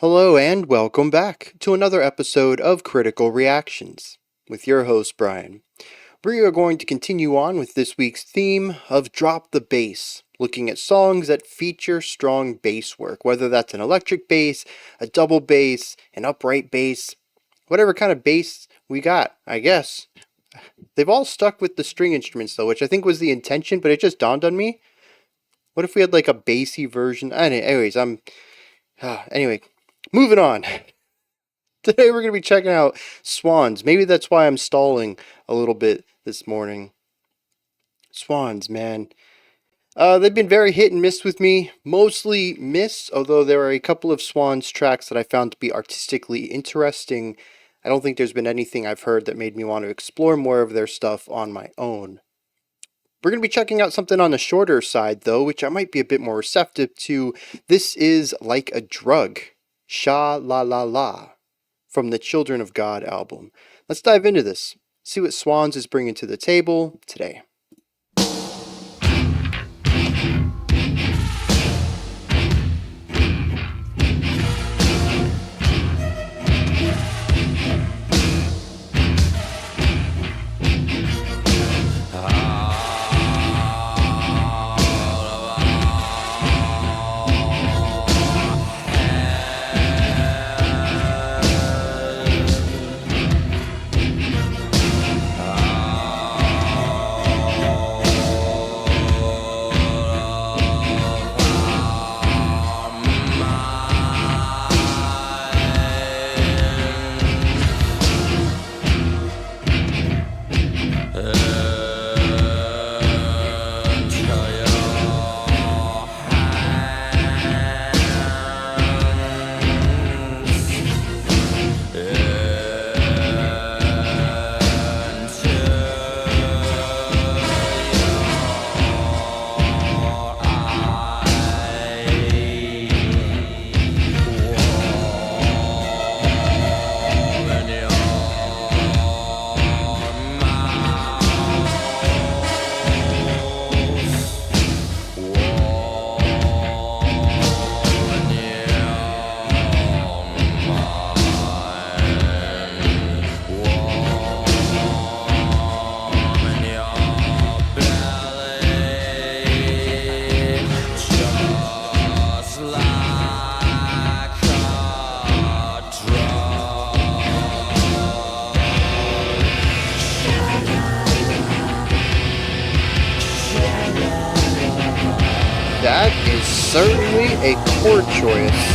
Hello and welcome back to another episode of Critical Reactions with your host Bryan. We are going to continue on with this week's theme of Drop the Bass, looking at songs that feature strong bass work, whether that's an electric bass, a double bass, an upright bass, whatever kind of bass we got, I guess. They've all stuck with the string instruments though, which I think was the intention, but it just dawned on me. What if we had like a bassy version? Anyways, anyway, moving on. Today we're going to be checking out Swans. Maybe that's why I'm stalling a little bit this morning. Swans, man. They've been very hit and miss with me. Mostly miss, although there are a couple of Swans tracks that I found to be artistically interesting. I don't think there's been anything I've heard that made me want to explore more of their stuff on my own. We're going to be checking out something on the shorter side, though, which I might be a bit more receptive to. This is Like a Drug, Sha La La La, from the Children of God album. Let's dive into this, see what Swans is bringing to the table today. That is certainly a chord choice.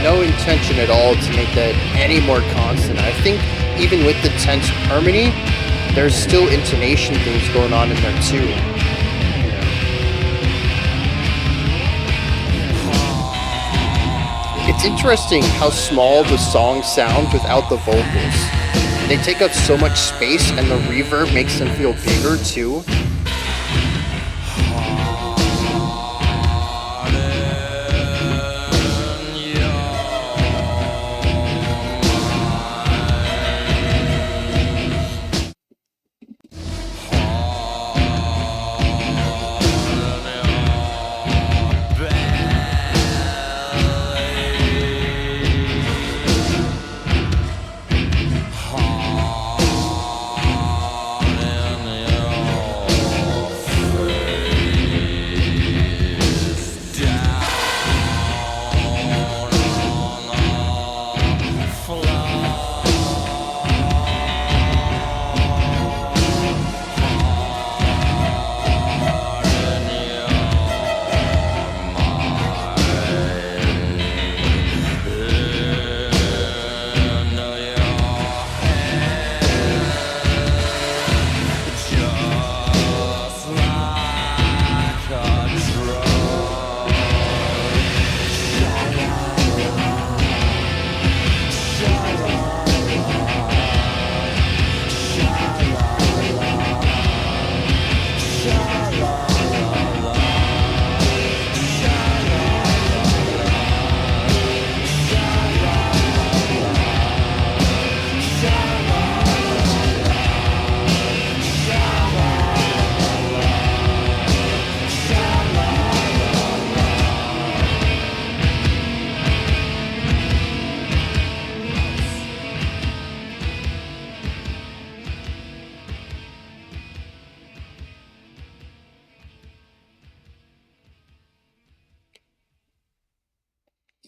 No intention at all to make that any more constant. I think even with the tense harmony, there's still intonation things going on in there too. It's interesting how small the songs sound without the vocals. They take up so much space and the reverb makes them feel bigger too.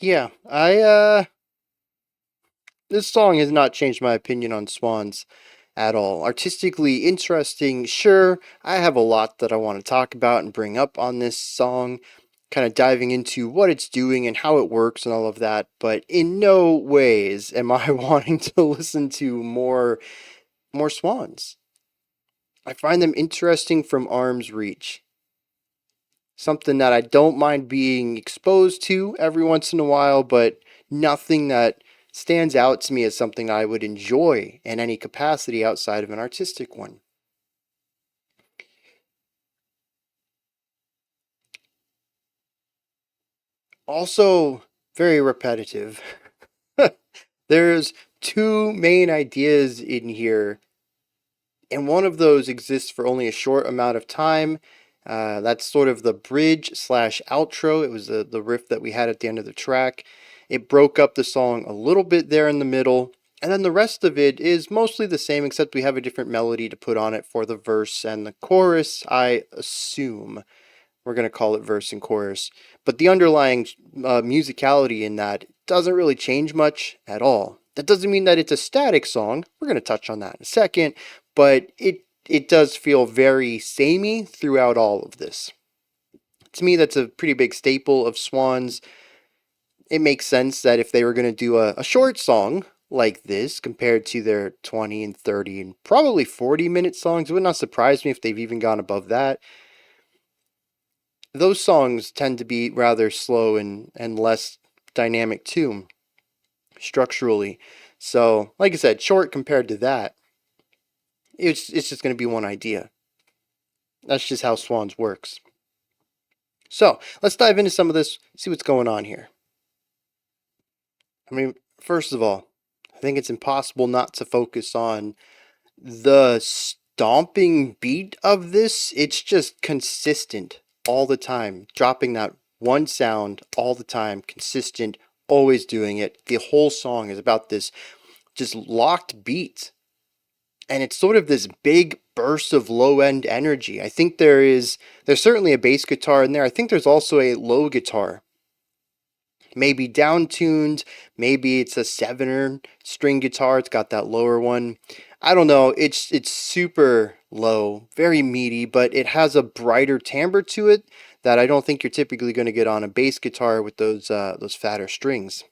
Yeah, this song has not changed my opinion on Swans at all. Artistically interesting, sure. I have a lot that I want to talk about and bring up on this song, kind of diving into what it's doing and how it works and all of that, but in no ways am I wanting to listen to more Swans. I find them interesting from arm's reach. Something that I don't mind being exposed to every once in a while, but nothing that stands out to me as something I would enjoy in any capacity outside of an artistic one. Also, very repetitive. There's two main ideas in here, and one of those exists for only a short amount of time. That's sort of the bridge slash outro. It was the riff that we had at the end of the track. It broke up the song a little bit there in the middle, and then the rest of it is mostly the same, except we have a different melody to put on it for the verse and the chorus, I assume. We're going to call it verse and chorus. But the underlying musicality in that doesn't really change much at all. That doesn't mean that it's a static song. We're going to touch on that in a second. But it does feel very samey throughout all of this. To me, that's a pretty big staple of Swans. It makes sense that if they were going to do a short song like this compared to their 20 and 30 and probably 40-minute songs, it would not surprise me if they've even gone above that. Those songs tend to be rather slow and less dynamic too, structurally. So, like I said, short compared to that, it's just going to be one idea. That's just how Swans works. So, let's dive into some of this, see what's going on here. I mean, first of all, I think it's impossible not to focus on the stomping beat of this. It's just consistent all the time, dropping that one sound all the time, consistent, always doing it. The whole song is about this just locked beat. And it's sort of this big burst of low end energy. I think there's certainly a bass guitar in there. I think there's also a low guitar. Maybe down tuned, maybe it's a sevener string guitar. It's got that lower one. I don't know. It's super low, very meaty, but it has a brighter timbre to it that I don't think you're typically going to get on a bass guitar with those fatter strings.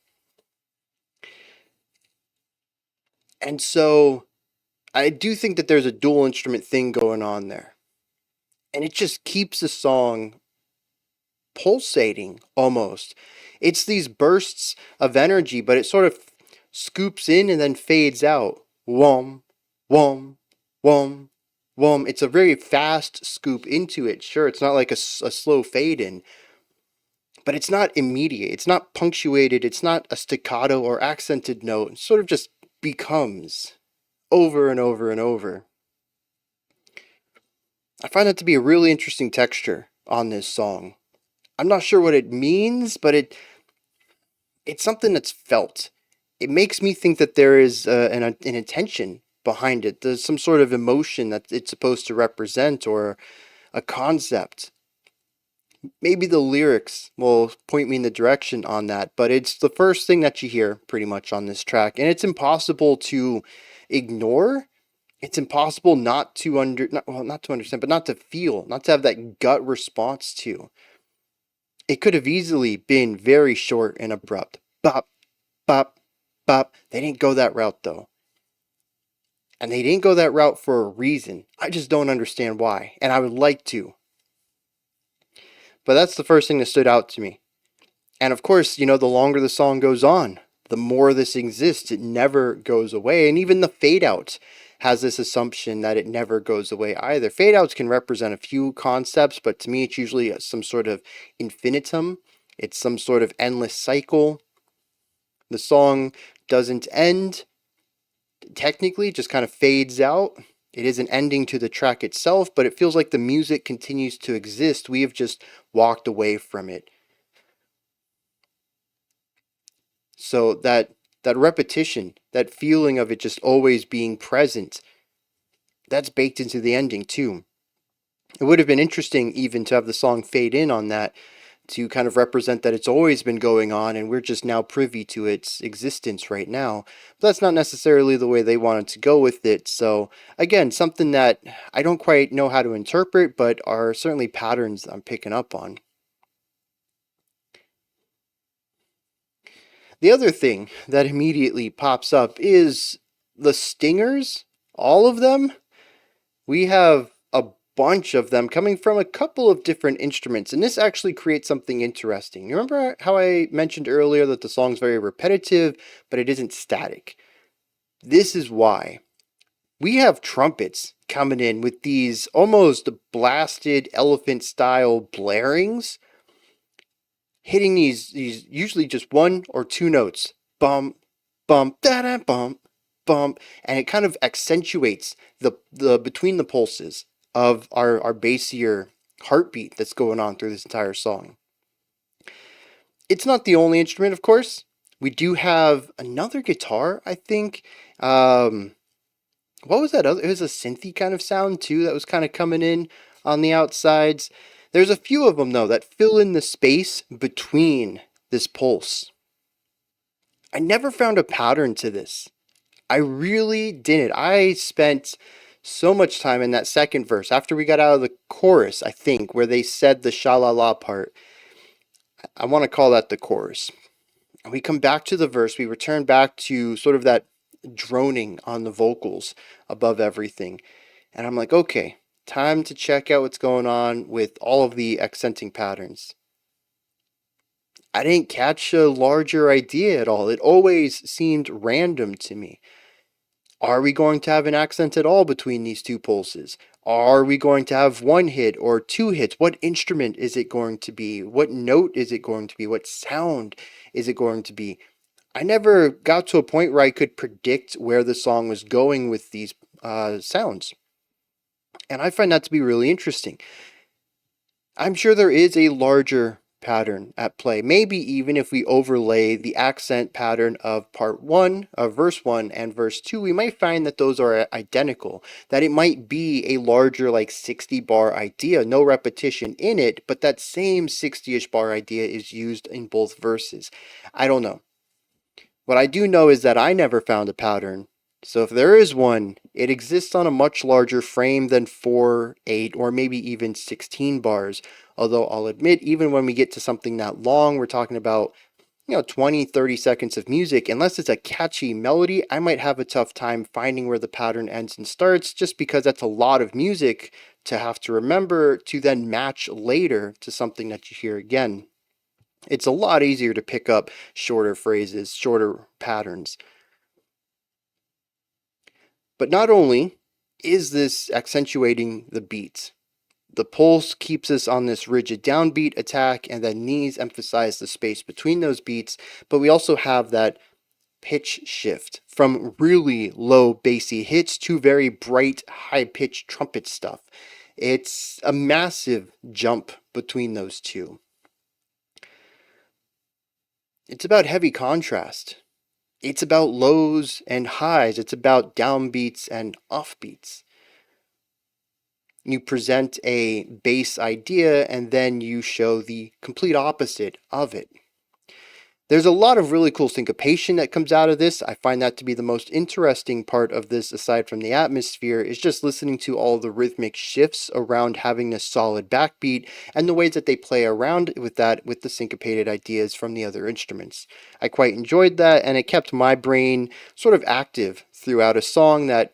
And so I do think that there's a dual instrument thing going on there. And it just keeps the song pulsating almost. It's these bursts of energy, but it sort of scoops in and then fades out. Whom, whum, whum, whum. It's a very fast scoop into it. Sure, it's not like a slow fade in, but it's not immediate. It's not punctuated. It's not a staccato or accented note. It sort of just becomes over and over and over. I find that to be a really interesting texture on this song. I'm not sure what it means, but it's something that's felt. It makes me think that there is an intention behind it. There's some sort of emotion that it's supposed to represent or a concept. Maybe the lyrics will point me in the direction on that, but it's the first thing that you hear pretty much on this track, and it's impossible to ignore. It's impossible not to not to understand, but not to feel, not to have that gut response to. It could have easily been very short and abrupt. Bop, bop, bop. They didn't go that route though. And they didn't go that route for a reason. I just don't understand why. And I would like to. But that's the first thing that stood out to me. And of course, the longer the song goes on, the more this exists. It never goes away. And even the fade out has this assumption that it never goes away either. Fade outs can represent a few concepts, but to me, it's usually some sort of infinitum. It's some sort of endless cycle. The song doesn't end technically, just kind of fades out. It is an ending to the track itself, but it feels like the music continues to exist. We have just walked away from it. So that repetition, that feeling of it just always being present, that's baked into the ending too. It would have been interesting even to have the song fade in on that, to kind of represent that it's always been going on and we're just now privy to its existence right now. But that's not necessarily the way they wanted to go with it. So again, something that I don't quite know how to interpret, but are certainly patterns I'm picking up on. The other thing that immediately pops up is the stingers, all of them. We have a bunch of them coming from a couple of different instruments, and this actually creates something interesting. You remember how I mentioned earlier that the song's very repetitive, but it isn't static? This is why. We have trumpets coming in with these almost blasted elephant style blarings, hitting these usually just one or two notes. Bump, bump, da da bump, bump, and it kind of accentuates the between the pulses of our bassier heartbeat that's going on through this entire song. It's not the only instrument, of course. We do have another guitar, I think. What was that other? It was a synthy kind of sound too that was kind of coming in on the outsides. There's a few of them though that fill in the space between this pulse. I never found a pattern to this. I really didn't. I spent so much time in that second verse after we got out of the chorus, I think, where they said the sha-la-la part. I want to call that the chorus. And we come back to the verse, we return back to sort of that droning on the vocals above everything. And I'm like, okay, time to check out what's going on with all of the accenting patterns. I didn't catch a larger idea at all. It always seemed random to me. Are we going to have an accent at all between these two pulses? Are we going to have one hit or two hits? What instrument is it going to be? What note is it going to be? What sound is it going to be? I never got to a point where I could predict where the song was going with these sounds. And I find that to be really interesting. I'm sure there is a larger pattern at play. Maybe even if we overlay the accent pattern of part 1, of verse 1 and verse 2, we might find that those are identical. That it might be a larger, like 60 bar idea, no repetition in it, but that same 60-ish bar idea is used in both verses. I don't know. What I do know is that I never found a pattern. So if there is one, it exists on a much larger frame than 4, 8, or maybe even 16 bars. Although I'll admit, even when we get to something that long, we're talking about 20, 30 seconds of music, unless it's a catchy melody, I might have a tough time finding where the pattern ends and starts, just because that's a lot of music to have to remember to then match later to something that you hear again. It's a lot easier to pick up shorter phrases, shorter patterns. But not only is this accentuating the beats, the pulse keeps us on this rigid downbeat attack, and then these emphasize the space between those beats, but we also have that pitch shift from really low bassy hits to very bright, high-pitched trumpet stuff. It's a massive jump between those two. It's about heavy contrast. It's about lows and highs. It's about downbeats and offbeats. You present a bass idea and then you show the complete opposite of it. There's a lot of really cool syncopation that comes out of this. I find that to be the most interesting part of this, aside from the atmosphere, is just listening to all the rhythmic shifts around having this solid backbeat and the ways that they play around with that with the syncopated ideas from the other instruments. I quite enjoyed that, and it kept my brain sort of active throughout a song that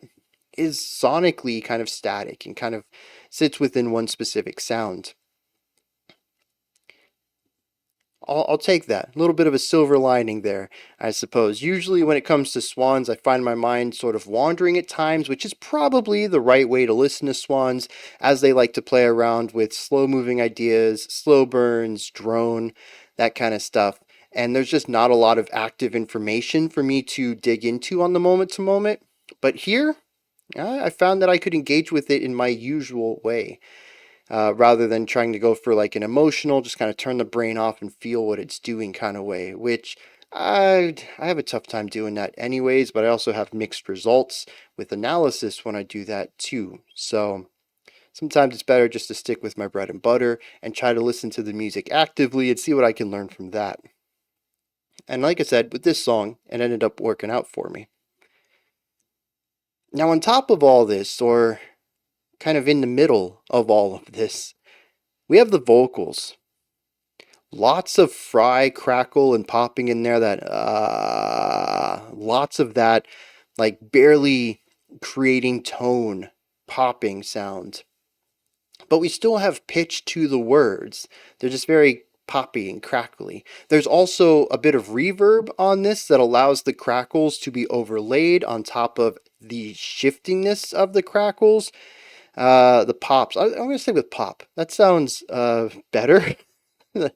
is sonically kind of static and kind of sits within one specific sound. I'll take that. A little bit of a silver lining there, I suppose. Usually when it comes to Swans, I find my mind sort of wandering at times, which is probably the right way to listen to Swans, as they like to play around with slow-moving ideas, slow burns, drone, that kind of stuff. And there's just not a lot of active information for me to dig into on the moment-to-moment. But here, I found that I could engage with it in my usual way. Rather than trying to go for like an emotional, just kind of turn the brain off and feel what it's doing kind of way, which I have a tough time doing that anyways, but I also have mixed results with analysis when I do that too. So Sometimes it's better just to stick with my bread and butter and try to listen to the music actively and see what I can learn from that. And like I said, with this song, it ended up working out for me. Now, on top of all this, or kind of in the middle of all of this, we have the vocals. Lots of fry, crackle, and popping in there. Lots of that, like barely creating tone, popping sound. But we still have pitch to the words. They're just very poppy and crackly. There's also a bit of reverb on this that allows the crackles to be overlaid on top of the shiftingness of the crackles. The pops. I'm going to stay with pop. That sounds better.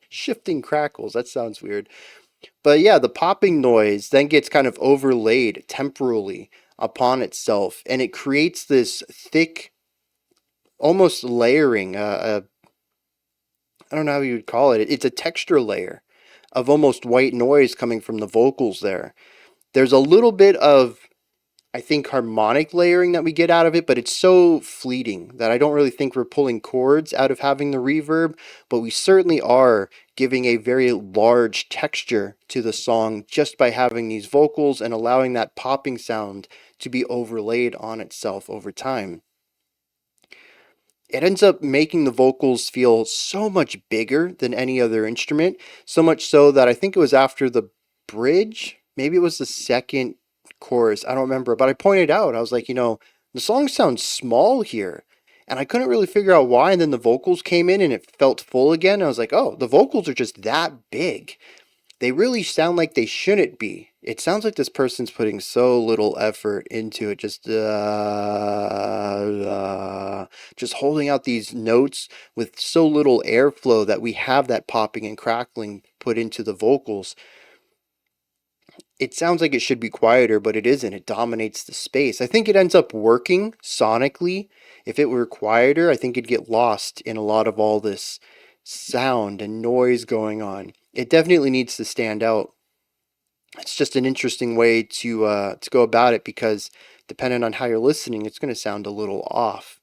Shifting crackles. That sounds weird. But yeah, the popping noise then gets kind of overlaid temporally upon itself, and it creates this thick, almost layering. I don't know how you would call it. It's a texture layer of almost white noise coming from the vocals there. There's a little bit of, I think, harmonic layering that we get out of it, but it's so fleeting that I don't really think we're pulling chords out of having the reverb, but we certainly are giving a very large texture to the song just by having these vocals and allowing that popping sound to be overlaid on itself over time. It ends up making the vocals feel so much bigger than any other instrument, so much so that I think it was after the bridge, maybe it was the second chorus, I don't remember, but I pointed out, I was like, the song sounds small here, and I couldn't really figure out why, and then the vocals came in and it felt full again. I was like, oh, the vocals are just that big. They really sound like they shouldn't be. It sounds like this person's putting so little effort into it, just holding out these notes with so little airflow that we have that popping and crackling put into the vocals. It sounds like it should be quieter, but it isn't. It dominates the space. I think it ends up working sonically. If it were quieter, I think it'd get lost in a lot of all this sound and noise going on. It definitely needs to stand out. It's just an interesting way to go about it, because depending on how you're listening, it's going to sound a little off.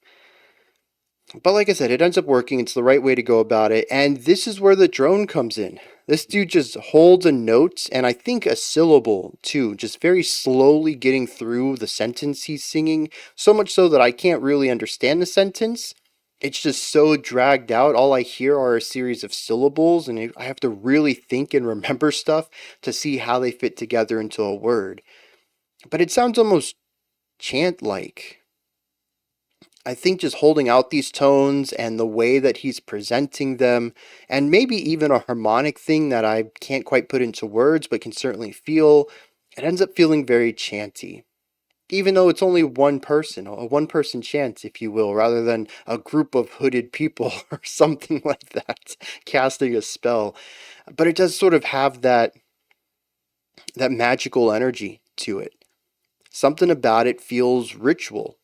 But like I said, it ends up working. It's the right way to go about it. And this is where the drone comes in. This dude just holds a note, and I think a syllable too, just very slowly getting through the sentence he's singing, so much so that I can't really understand the sentence. It's just so dragged out. All I hear are a series of syllables, and I have to really think and remember stuff to see how they fit together into a word. But it sounds almost chant-like. I think just holding out these tones and the way that he's presenting them, and maybe even a harmonic thing that I can't quite put into words but can certainly feel, it ends up feeling very chanty. Even though it's only one person, a one-person chant, if you will, rather than a group of hooded people or something like that casting a spell. But it does sort of have that magical energy to it. Something about it feels ritual.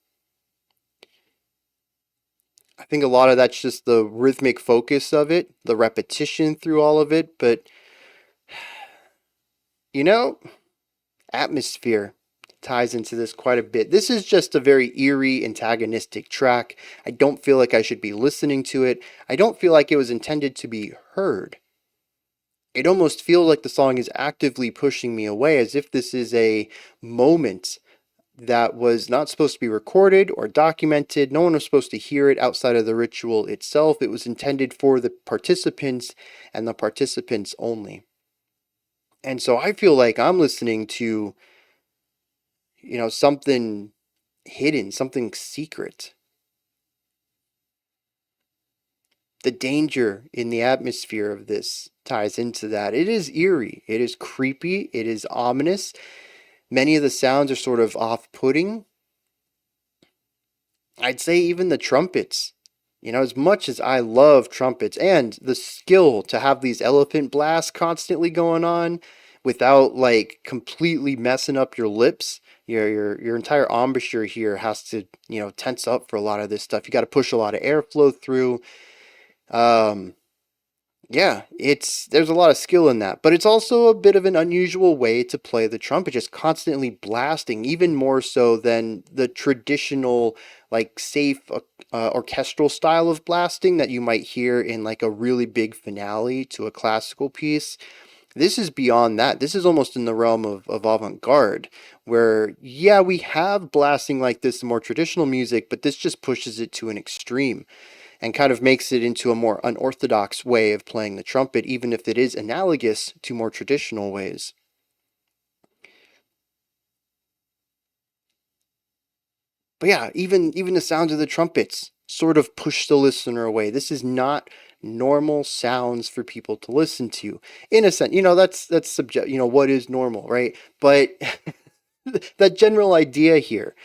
I think a lot of that's just the rhythmic focus of it, the repetition through all of it, but you know, atmosphere ties into this quite a bit. This is just a very eerie, antagonistic track. I don't feel like I should be listening to it. I don't feel like it was intended to be heard. It almost feels like the song is actively pushing me away, as if this is a moment that was not supposed to be recorded or documented. No one was supposed to hear it outside of the ritual itself. It was intended for the participants and the participants only. And so I feel like I'm listening to, something hidden, something secret. The danger in the atmosphere of this ties into that. It is eerie. It is creepy. It is ominous. Many of the sounds are sort of off-putting. I'd say even the trumpets. As much as I love trumpets and the skill to have these elephant blasts constantly going on without like completely messing up your lips, your entire embouchure here has to, tense up for a lot of this stuff. You got to push a lot of airflow through. Yeah, there's a lot of skill in that, but it's also a bit of an unusual way to play the trumpet, just constantly blasting, even more so than the traditional, like safe orchestral style of blasting that you might hear in like a really big finale to a classical piece. This is beyond that. This is almost in the realm of avant-garde, where, yeah, we have blasting like this in more traditional music, but this just pushes it to an extreme and kind of makes it into a more unorthodox way of playing the trumpet, even if it is analogous to more traditional ways. But yeah, even the sounds of the trumpets sort of push the listener away. This is not normal sounds for people to listen to. In a sense, that's subject. What is normal, right? But that general idea here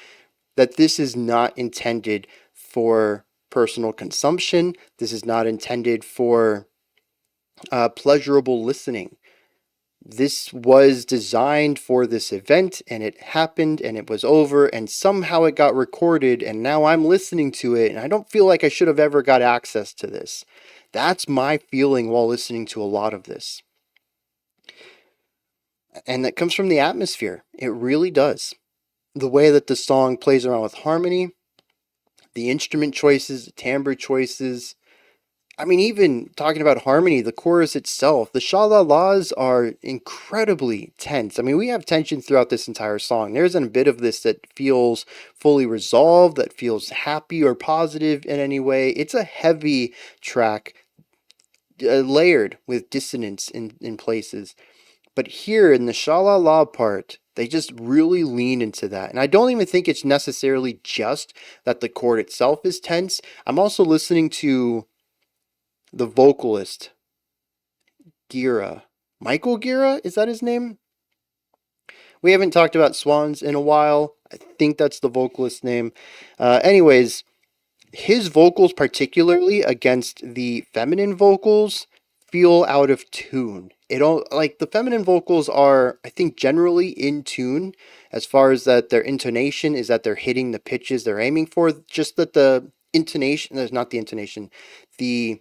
that this is not intended for personal consumption. This is not intended for pleasurable listening. This was designed for this event and it happened and it was over and somehow it got recorded and now I'm listening to it and I don't feel like I should have ever got access to this. That's my feeling while listening to a lot of this. And that comes from the atmosphere. It really does. The way that the song plays around with harmony, the instrument choices, the timbre choices, I mean, even talking about harmony, the chorus itself, the sha-la-las are incredibly tense. I mean, we have tension throughout this entire song. There isn't a bit of this that feels fully resolved, that feels happy or positive in any way. It's a heavy track, layered with dissonance in places. But here in the sha-la-la part, they just really lean into that. And I don't even think it's necessarily just that the chord itself is tense. I'm also listening to the vocalist Gira. Michael Gira? Is that his name? We haven't talked about Swans in a while. I think that's the vocalist's name. Anyways, his vocals, particularly against the feminine vocals, feel out of tune. It all like the feminine vocals are, I think, generally in tune as far as that their intonation is that they're hitting the pitches they're aiming for. Just that the intonation, there's not the intonation, the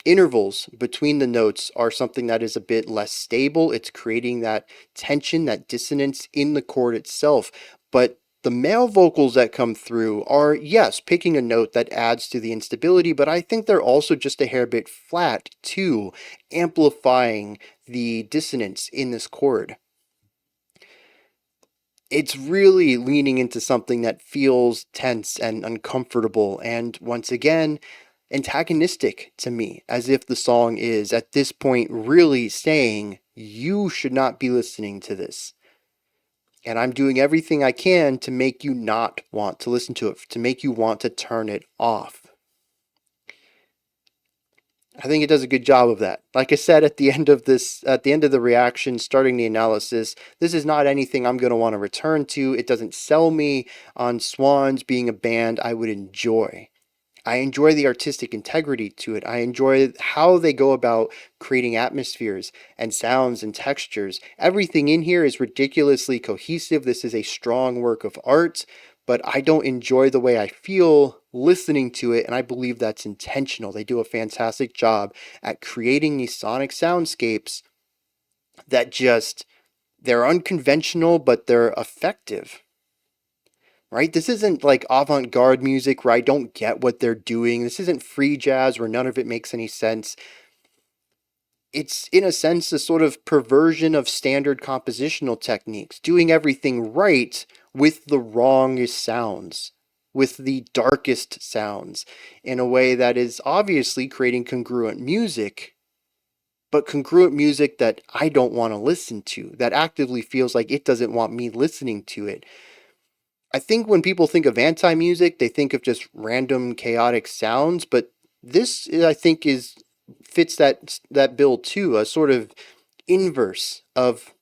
intervals between the notes are something that is a bit less stable. It's creating that tension, that dissonance in the chord itself. But the male vocals that come through are, yes, picking a note that adds to the instability, but I think they're also just a hair bit flat too, amplifying the dissonance in this chord. It's really leaning into something that feels tense and uncomfortable, and once again, antagonistic to me, as if the song is at this point really saying, you should not be listening to this. And I'm doing everything I can to make you not want to listen to it, to make you want to turn it off. I think it does a good job of that. Like I said at the end of the reaction, starting the analysis, this is not anything I'm going to want to return to. It doesn't sell me on Swans being a band I would enjoy. I enjoy the artistic integrity to it. I enjoy how they go about creating atmospheres and sounds and textures. Everything in here is ridiculously cohesive. This is a strong work of art, but I don't enjoy the way I feel listening to it, and I believe that's intentional. They do a fantastic job at creating these sonic soundscapes that just, they're unconventional, but they're effective. Right? This isn't like avant-garde music where I don't get what they're doing. This isn't free jazz where none of it makes any sense. It's, in a sense, a sort of perversion of standard compositional techniques, doing everything right with the wrongest sounds, with the darkest sounds, in a way that is obviously creating congruent music, but congruent music that I don't want to listen to, that actively feels like it doesn't want me listening to it. I think when people think of anti-music, they think of just random chaotic sounds, but this I think is fits that bill too, a sort of inverse of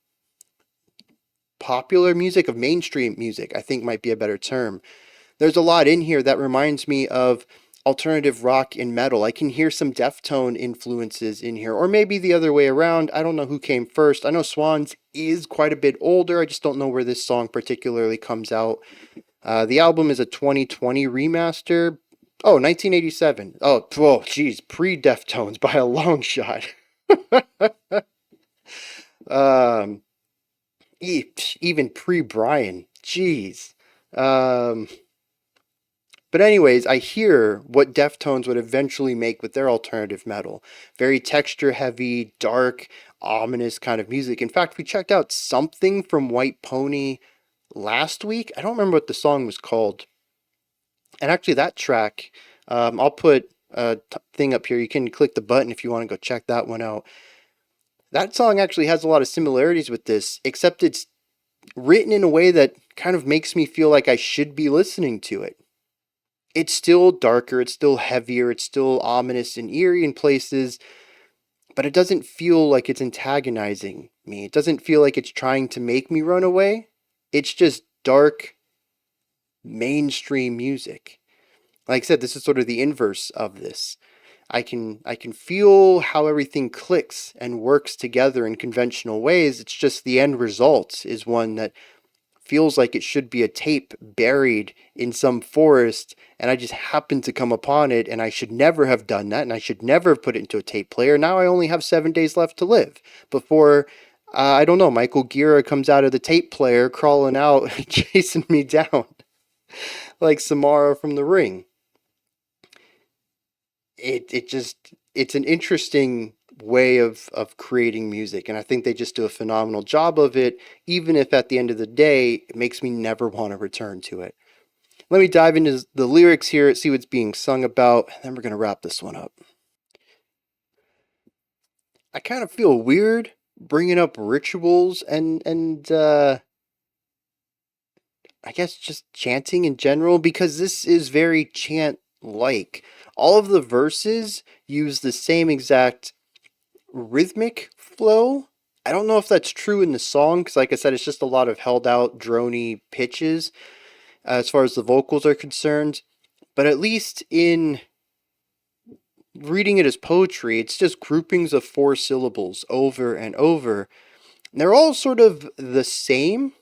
popular music, of mainstream music, I think might be a better term. There's a lot in here that reminds me of alternative rock and metal. I can hear some Deftone influences in here, or maybe the other way around. I don't know who came first. I know Swans is quite a bit older. I just don't know where this song particularly comes out. The album is a 2020 remaster. Oh, 1987. Oh, whoa, geez, pre-Deftones by a long shot. um, even pre-Bryan. Jeez. Um, but anyways, I hear what Deftones would eventually make with their alternative metal. Very texture-heavy, dark, ominous kind of music. In fact, we checked out something from White Pony last week. I don't remember what the song was called. And actually, that track, I'll put a thing up here. You can click the button if you want to go check that one out. That song actually has a lot of similarities with this, except it's written in a way that kind of makes me feel like I should be listening to it. It's still darker, it's still heavier, it's still ominous and eerie in places, but it doesn't feel like it's antagonizing me. It doesn't feel like it's trying to make me run away. It's just dark, mainstream music. Like I said, this is sort of the inverse of this. I can feel how everything clicks and works together in conventional ways. It's just the end result is one that feels like it should be a tape buried in some forest, and I just happened to come upon it, and I should never have done that, and I should never have put it into a tape player. Now I only have 7 days left to live before, I don't know, Michael Gira comes out of the tape player crawling out, chasing me down like Samara from The Ring. It's an interesting way of creating music, and I think they just do a phenomenal job of it, even if at the end of the day it makes me never want to return to it. Let me dive into the lyrics here, see what's being sung about, and then we're going to wrap this one up. I kind of feel weird bringing up rituals and I guess just chanting in general, because this is very chant like. All of the verses use the same exact rhythmic flow. I don't know if that's true in the song, because like I said, it's just a lot of held out, drony pitches as far as the vocals are concerned. But at least in reading it as poetry, it's just groupings of 4 syllables over and over. And they're all sort of the same.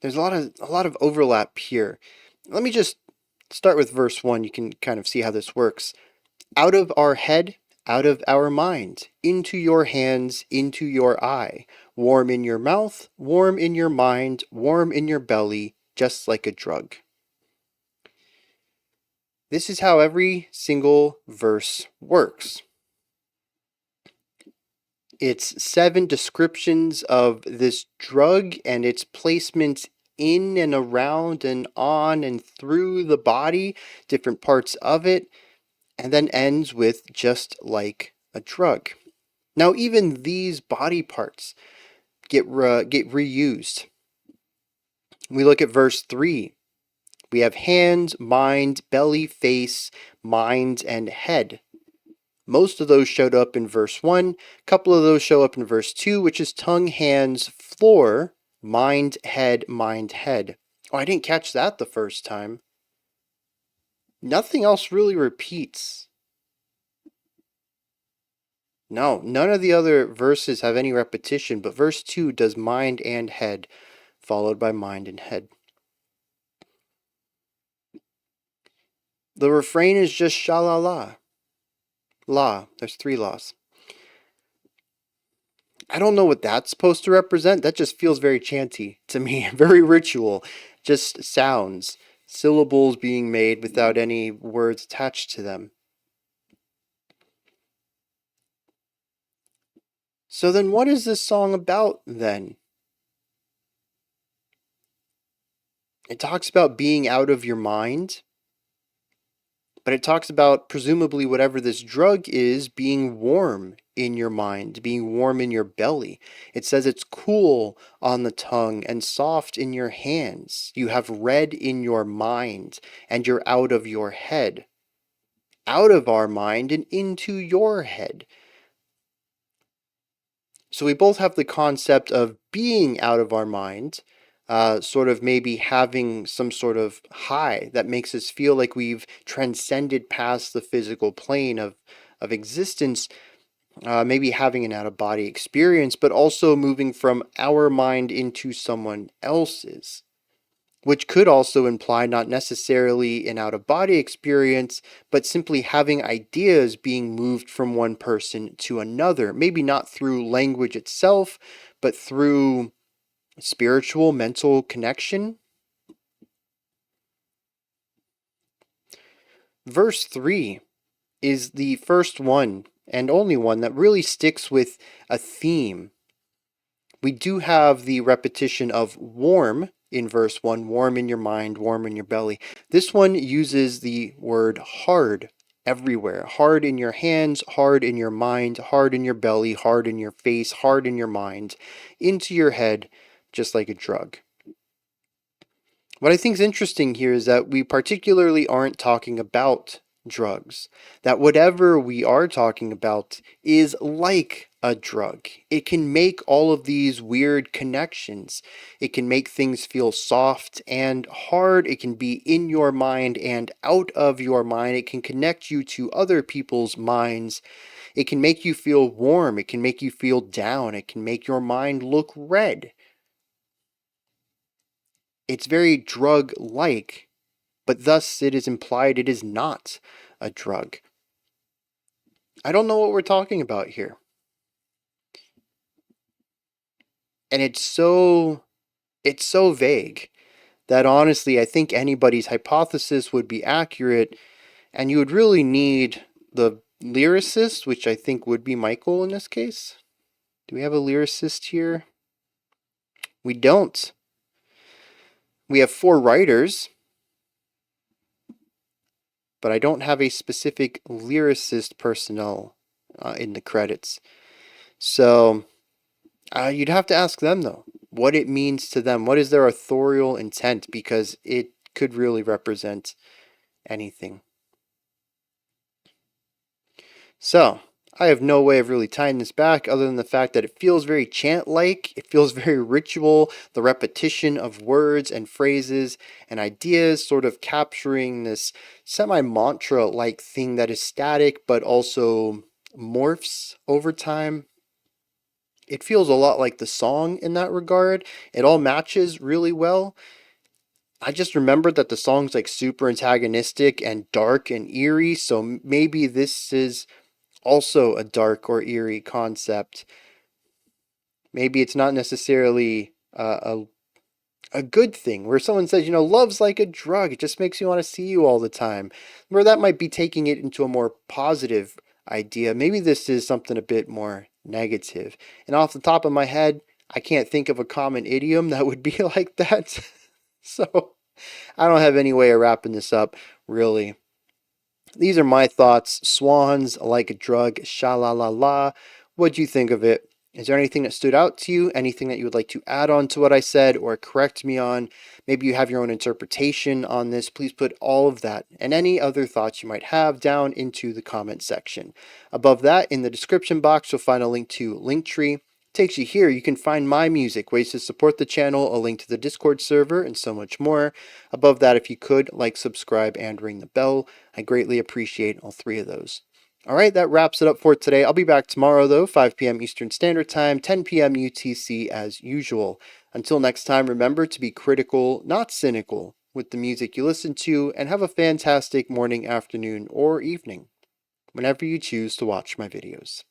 There's a lot of overlap here. Let me just start with verse 1. You can kind of see how this works. Out of our head, out of our mind, into your hands, into your eye, warm in your mouth, warm in your mind, warm in your belly, just like a drug. This is how every single verse works. It's 7 descriptions of this drug and its placement in and around and on and through the body, different parts of it, and then ends with just like a drug. Now, even these body parts get reused. We look at verse 3. We have hand, mind, belly, face, mind, and head. Most of those showed up in verse 1. A couple of those show up in verse 2, which is tongue, hands, floor, mind, head, mind, head. Oh, I didn't catch that the first time. Nothing else really repeats. No, none of the other verses have any repetition, but verse 2 does mind and head, followed by mind and head. The refrain is just sha-la-la. La, there's 3 laws. I don't know what that's supposed to represent. That just feels very chanty to me, very ritual. Just sounds, syllables being made without any words attached to them. So then what is this song about then? It talks about being out of your mind, but it talks about presumably whatever this drug is being warm in your mind, being warm in your belly. It says it's cool on the tongue and soft in your hands. You have red in your mind and you're out of your head. Out of our mind and into your head. So we both have the concept of being out of our mind, sort of maybe having some sort of high that makes us feel like we've transcended past the physical plane of existence, maybe having an out-of-body experience, but also moving from our mind into someone else's. which could also imply not necessarily an out-of-body experience, but simply having ideas being moved from one person to another, maybe not through language itself, but through spiritual, mental connection. Verse 3 is the first one and only one that really sticks with a theme. We do have the repetition of warm in verse 1, warm in your mind, warm in your belly. This one uses the word hard everywhere. Hard in your hands, hard in your mind, hard in your belly, hard in your face, hard in your mind, into your head, just like a drug. What I think is interesting here is that we particularly aren't talking about drugs. That whatever we are talking about is like a drug. It can make all of these weird connections. It can make things feel soft and hard. It can be in your mind and out of your mind. It can connect you to other people's minds. It can make you feel warm. It can make you feel down. It can make your mind look red. It's very drug-like, but thus it is implied it is not a drug. I don't know what we're talking about here. And it's so vague that honestly I think anybody's hypothesis would be accurate, and you would really need the lyricist, which I think would be Michael in this case. Do we have a lyricist here? We don't. We have 4 writers, but I don't have a specific lyricist personnel in the credits. So you'd have to ask them, though, what it means to them. What is their authorial intent? Because it could really represent anything. So, I have no way of really tying this back other than the fact that it feels very chant-like. It feels very ritual, the repetition of words and phrases and ideas sort of capturing this semi-mantra-like thing that is static but also morphs over time. It feels a lot like the song in that regard. It all matches really well. I just remembered that the song's like super antagonistic and dark and eerie, so maybe this is also a dark or eerie concept. Maybe it's not necessarily a good thing where someone says, love's like a drug. It just makes me want to see you all the time. Where that might be taking it into a more positive idea. Maybe this is something a bit more negative. And off the top of my head, I can't think of a common idiom that would be like that. So I don't have any way of wrapping this up, really. These are my thoughts. Swans like a drug, sha-la-la-la. What do you think of it? Is there anything that stood out to you? Anything that you would like to add on to what I said or correct me on? Maybe you have your own interpretation on this. Please put all of that and any other thoughts you might have down into the comment section. Above that, in the description box, you'll find a link to Linktree. Takes you here. You can find my music, ways to support the channel, a link to the Discord server, and so much more. Above that, if you could, like, subscribe, and ring the bell. I greatly appreciate all 3 of those. All right, that wraps it up for today. I'll be back tomorrow, though, 5 p.m. Eastern Standard Time, 10 p.m. UTC as usual. Until next time, remember to be critical, not cynical, with the music you listen to, and have a fantastic morning, afternoon, or evening, whenever you choose to watch my videos.